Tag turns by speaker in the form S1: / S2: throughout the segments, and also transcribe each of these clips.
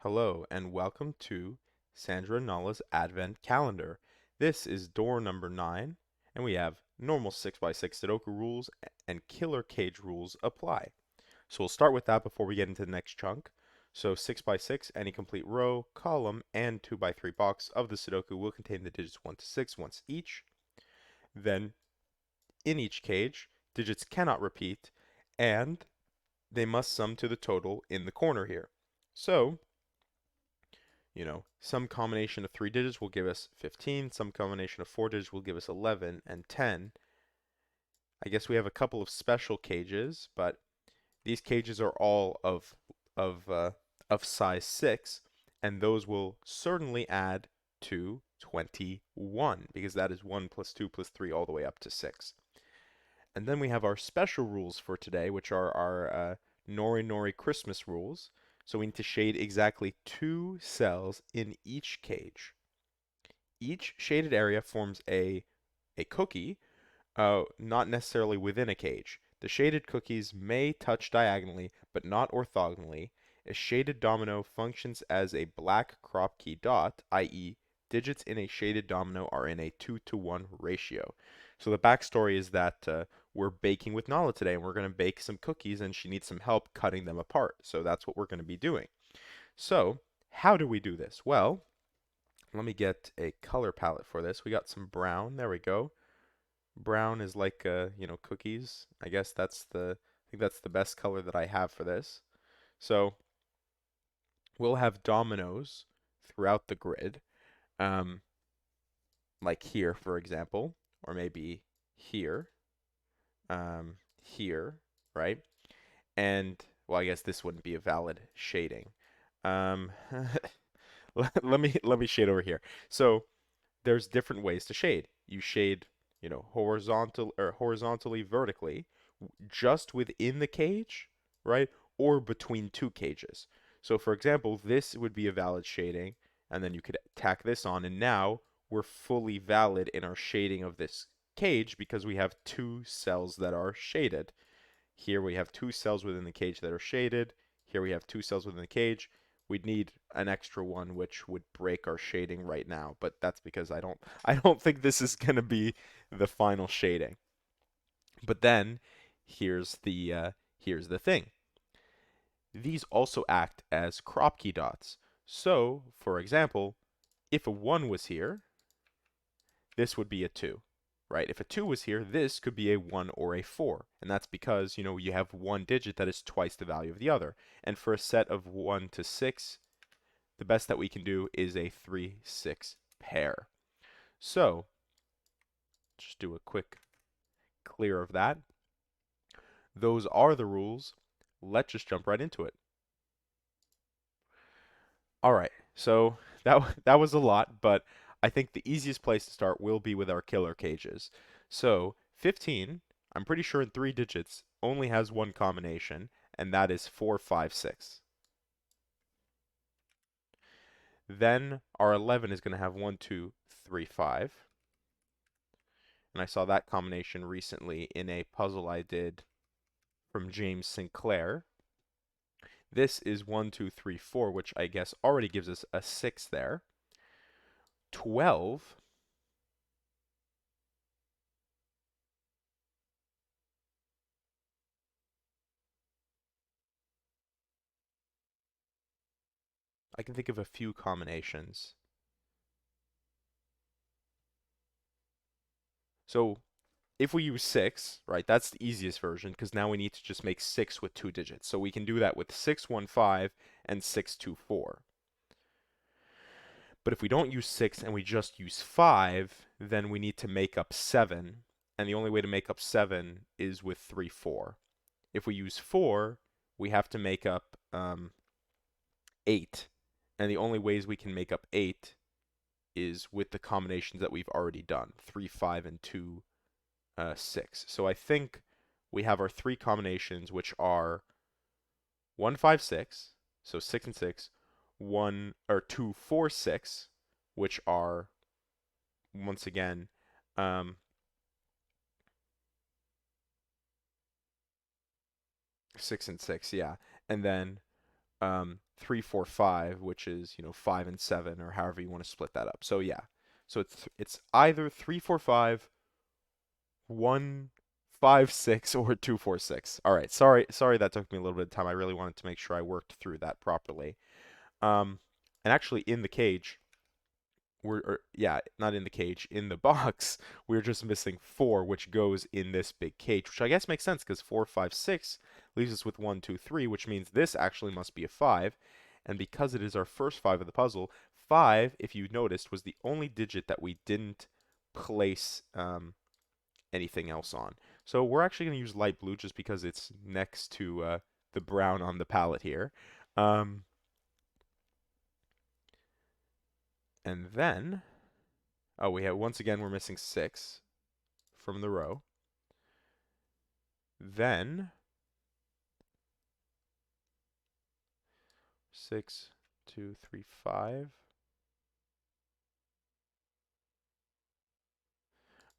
S1: Hello and welcome to Sandra Nala's Advent Calendar. This is door number 9, and we have normal 6x6 Sudoku rules and killer cage rules apply. So we'll start with that before we get into the next chunk. So 6x6, any complete row, column, and 2x3 box of the Sudoku will contain the digits 1 to 6 once each. Then, in each cage, digits cannot repeat, and they must sum to the total in the corner here. So, some combination of 3 digits will give us 15, some combination of 4 digits will give us 11 and 10. I guess we have a couple of special cages, but these cages are all of uh, of size 6, and those will certainly add to 21 because that is 1 plus 2 plus 3 all the way up to 6. And then we have our special rules for today, which are our Nori Nori Christmas rules. So we need to shade exactly 2 cells in each cage. Each shaded area forms a cookie, not necessarily within a cage. The shaded cookies may touch diagonally, but not orthogonally. A shaded domino functions as a black crop key dot, i.e., digits in a shaded domino are in a 2-to-1 ratio. So the backstory is that we're baking with Nala today, and we're going to bake some cookies, and she needs some help cutting them apart. So that's what we're going to be doing. So how do we do this? Well, let me get a color palette for this. We got some brown. There we go. Brown is like cookies. I guess I think that's the best color that I have for this. So we'll have dominoes throughout the grid, um, like here, for example, or maybe here, here, right? And well, I guess this wouldn't be a valid shading. Um, let me shade over here. So there's different ways to shade. You shade, horizontally, vertically, just within the cage, right? Or between two cages. So for example, this would be a valid shading, and then you could tack this on, and now we're fully valid in our shading of this cage because we have 2 cells that are shaded. Here we have 2 cells within the cage that are shaded. Here we have 2 cells within the cage. We'd need an extra one which would break our shading right now, but that's because I don't think this is going to be the final shading. But then here's the thing. These also act as crop key dots. So, for example, if a 1 was here, this would be a 2. Right? If a 2 was here, this could be a 1 or a 4. And that's because, you have one digit that is twice the value of the other. And for a set of 1 to 6, the best that we can do is a 3-6 pair. So, just do a quick clear of that. Those are the rules. Let's just jump right into it. All right, so that was a lot, but I think the easiest place to start will be with our killer cages. So 15, I'm pretty sure in 3 digits, only has one combination, and that is 4, 5, 6. Then our 11 is going to have 1, 2, 3, 5. And I saw that combination recently in a puzzle I did from James Sinclair. This is 1, 2, 3, 4, which I guess already gives us a 6 there. 12, I can think of a few combinations. So if we use 6, right, that's the easiest version because now we need to just make 6 with 2 digits. So we can do that with 615 and 624. But if we don't use 6 and we just use 5, then we need to make up 7. And the only way to make up 7 is with 3, 4. If we use 4, we have to make up 8. And the only ways we can make up 8 is with the combinations that we've already done, 3, 5, and 2, 6. So I think we have our 3 combinations, which are 1, 5, 6, so 6 and 6, 1 or 2, 4, 6, which are once again 6 and 6, yeah, and then 3, 4, 5, which is, 5 and 7, or however you want to split that up. So yeah. So it's either 3, 4, 5, 1, 5, 6, or 2, 4, 6. All right. Sorry that took me a little bit of time. I really wanted to make sure I worked through that properly. Um, and actually in the cage, yeah, not in the cage, in the box, we're just missing 4, which goes in this big cage, which I guess makes sense because 4, 5, 6 leaves us with 1, 2, 3, which means this actually must be a 5. And because it is our first 5 of the puzzle, 5, if you noticed, was the only digit that we didn't place anything else on. So we're actually going to use light blue just because it's next to the brown on the palette here. Um, and then, oh, once again, we're missing 6 from the row. Then 6, 2, 3, 5.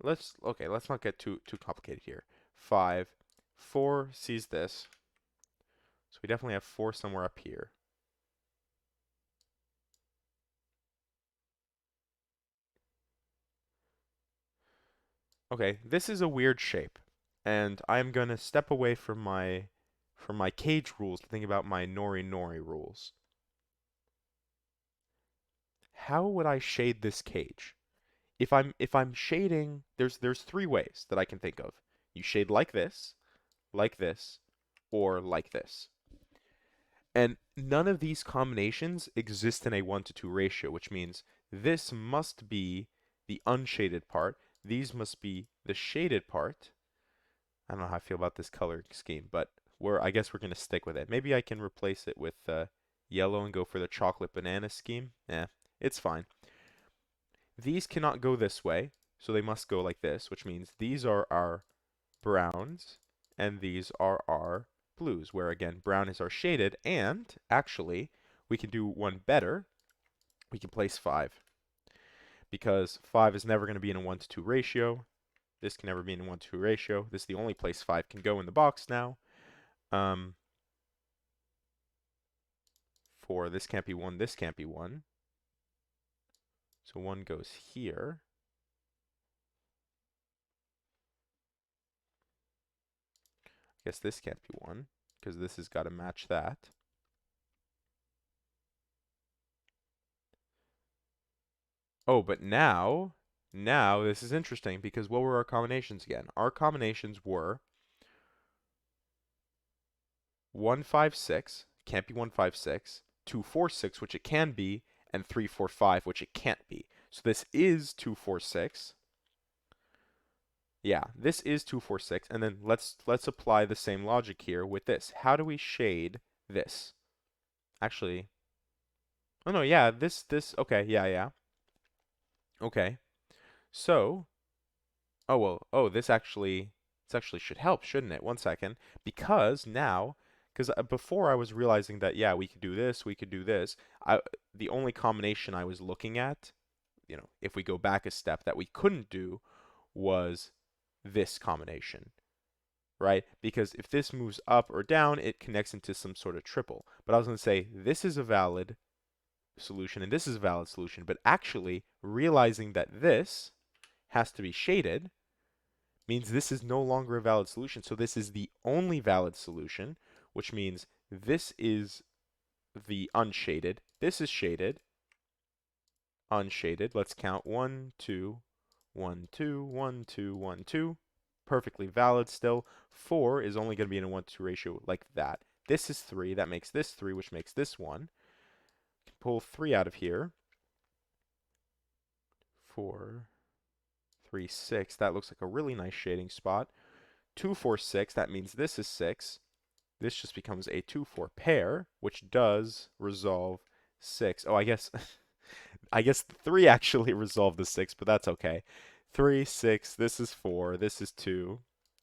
S1: Let's not get too complicated here. 5, 4 sees this, so we definitely have 4 somewhere up here. Okay, this is a weird shape, and I'm gonna step away from my cage rules to think about my nori nori rules. How would I shade this cage? If I'm shading, there's 3 ways that I can think of. You shade like this, or like this. And none of these combinations exist in a 1 to 2 ratio, which means this must be the unshaded part. These must be the shaded part. I don't know how I feel about this color scheme, but I guess we're going to stick with it. Maybe I can replace it with yellow and go for the chocolate banana scheme. Yeah, it's fine. These cannot go this way, so they must go like this, which means these are our browns and these are our blues, where again, brown is our shaded, and actually, we can do one better. We can place 5, because 5 is never going to be in a 1 to 2 ratio. This can never be in a 1 to 2 ratio. This is the only place 5 can go in the box now. 4, this can't be 1, this can't be 1. So 1 goes here. I guess this can't be 1, because this has got to match that. Oh, but now this is interesting, because what were our combinations again? Our combinations were 1, 5, 6, can't be 1, 5, 6, 2, 4, 6, which it can be, and 3, 4, 5, which it can't be. So this is 2, 4, 6. Yeah, this is 2, 4, 6, and then let's apply the same logic here with this. How do we shade this? Actually, oh no, yeah, okay, yeah. Okay. So, oh well, this actually should help, shouldn't it? One second. Because now, because before I was realizing that, yeah, we could do this, we could do this. The only combination I was looking at, if we go back a step, that we couldn't do was this combination, right? Because if this moves up or down, it connects into some sort of triple. But I was going to say, this is a valid solution and this is a valid solution, but actually realizing that this has to be shaded means this is no longer a valid solution. So this is the only valid solution, which means this is the unshaded. This is shaded, unshaded. Let's count 1, 2, 1, 2, 1, 2, 1, 2. Perfectly valid still. 4 is only going to be in a 1 to 2 ratio like that. This is 3. That makes this 3, which makes this 1. Pull 3 out of here. 4, 3, 6. That looks like a really nice shading spot. 2, 4, 6. That means this is 6. This just becomes a 2, 4 pair, which does resolve 6. Oh, I guess I guess 3 actually resolved the 6, but that's okay. 3, 6, this is 4, this is 2.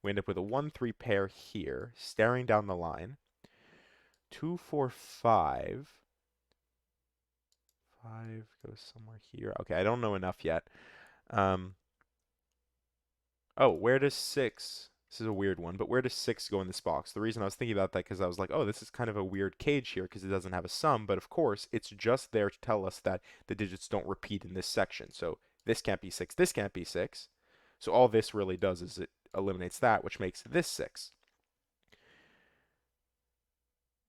S1: We end up with a 1, 3 pair here, staring down the line. 2, 4, 5. 5 goes somewhere here. Okay, I don't know enough yet. Oh, where does 6 This is a weird one, but where does 6 go in this box? The reason I was thinking about that because I was like, oh, this is kind of a weird cage here because it doesn't have a sum, but of course, it's just there to tell us that the digits don't repeat in this section. So this can't be 6, this can't be 6. So all this really does is it eliminates that, which makes this 6.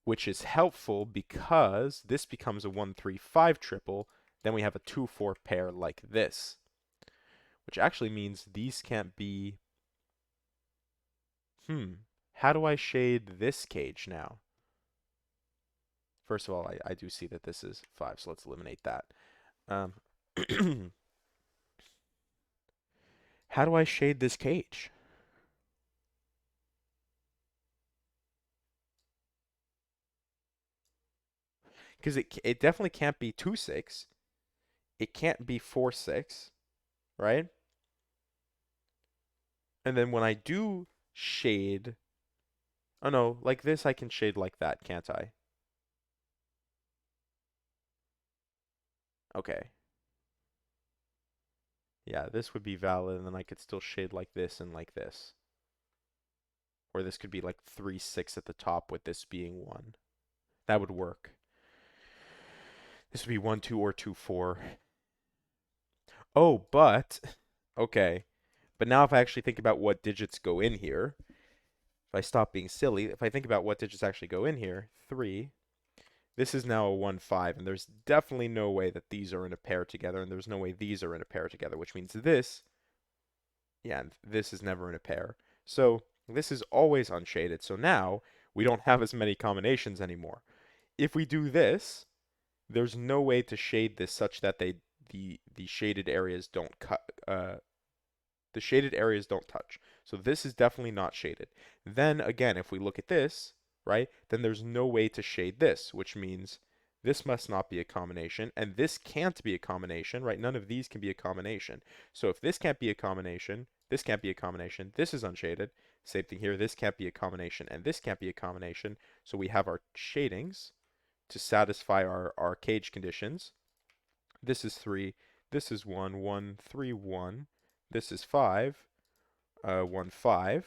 S1: Which is helpful because this becomes a 1, 3, 5 triple. Then we have a 2, 4 pair like this, which actually means these can't be. How do I shade this cage now? First of all, I do see that this is 5, so let's eliminate that. Um, how do I shade this cage? Because it definitely can't be 2, 6. It can't be 4, 6, right? And then when I do shade, oh no, like this I can shade like that, can't I? Okay. Yeah, this would be valid, and then I could still shade like this and like this. Or this could be like 3, 6 at the top with this being 1. That would work. This would be 1, 2, or 2, 4. Oh, but, okay. But now if I actually think about what digits go in here, if I stop being silly, if I think about what digits actually go in here, 3, this is now a 1, 5, and there's definitely no way that these are in a pair together, and there's no way these are in a pair together, which means this, yeah, and this is never in a pair. So this is always unshaded, so now we don't have as many combinations anymore. If we do this, there's no way to shade this such that the shaded areas don't cut the shaded areas don't touch. So this is definitely not shaded. Then again, if we look at this, right, then there's no way to shade this, which means this must not be a combination, and this can't be a combination, right? None of these can be a combination. So if this can't be a combination, this can't be a combination, this is unshaded. Same thing here, this can't be a combination, and this can't be a combination. So we have our shadings to satisfy our cage conditions. This is 3, this is 1, 1, 3, 1. This is 5, 1, 5.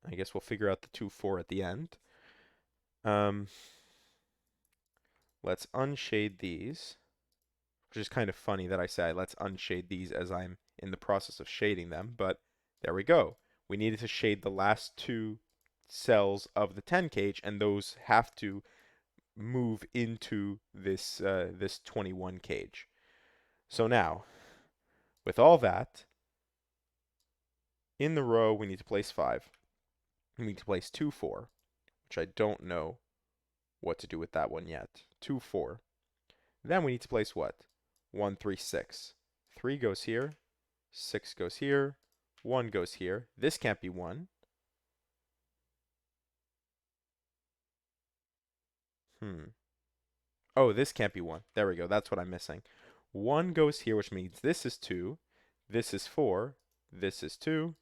S1: I guess we'll figure out the 2, 4 at the end. Um, let's unshade these, which is kind of funny that I say let's unshade these as I'm in the process of shading them, but there we go. We needed to shade the last 2 cells of the 10 cage, and those have to move into this 21 cage. So now, with all that, in the row we need to place 5. We need to place 2, 4, which I don't know what to do with that one yet. 2, 4. Then we need to place what? 1, 3, 6. 3 goes here, 6 goes here, 1 goes here. This can't be 1. Oh, this can't be 1. There we go. That's what I'm missing. 1 goes here, which means this is 2. This is 4. This is 2.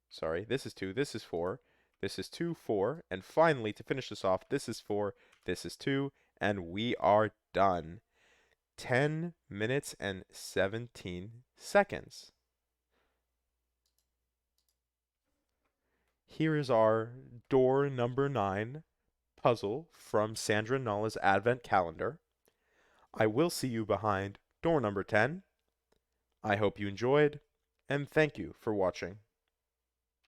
S1: Sorry, this is 2. This is 4. This is 2, 4. And finally, to finish this off, this is 4. This is 2. And we are done. 10 minutes and 17 seconds. Here is our door number 9 puzzle from Sandra Nala's Advent Calendar. I will see you behind door number 10. I hope you enjoyed, and thank you for watching.